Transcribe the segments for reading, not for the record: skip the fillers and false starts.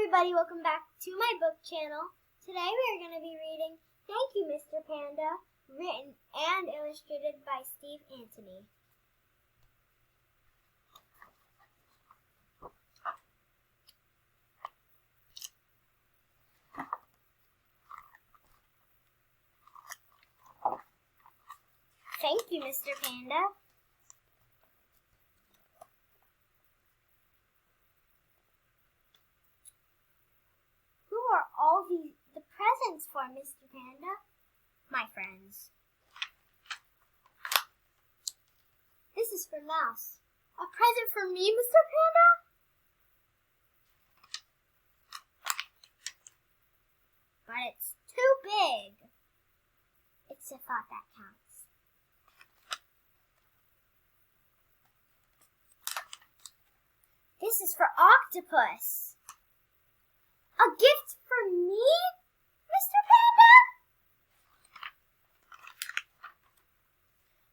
everybody, welcome back to my book channel. Today we are going to be reading Thank You, Mr. Panda, written and illustrated by Steve Anthony. Thank you, Mr. Panda. Who are all the presents for, Mr. Panda? My friends. This is for Mouse. A present for me, Mr. Panda? But it's too big. It's a thought that counts. This is for Octopus. A gift for me, Mr. Panda?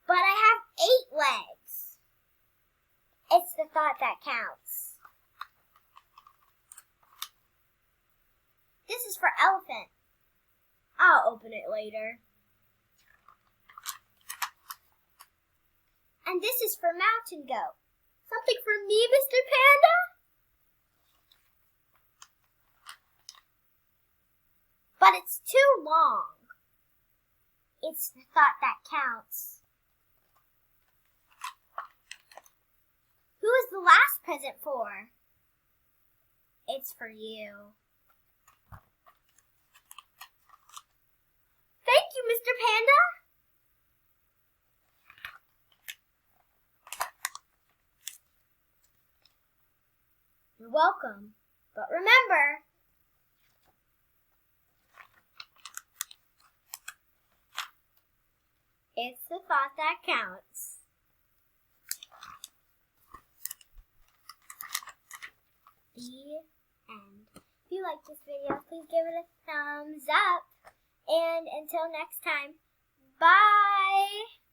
But I have 8 legs. It's the thought that counts. This is for Elephant. I'll open it later. And this is for Mountain Goat. Something for me, Mr. Panda? But it's too long. It's the thought that counts. Who is the last present for? It's for you. Thank you, Mr. Panda. You're welcome. But remember, it's the thought that counts. The end. If you like this video, please give it a thumbs up. And until next time, bye!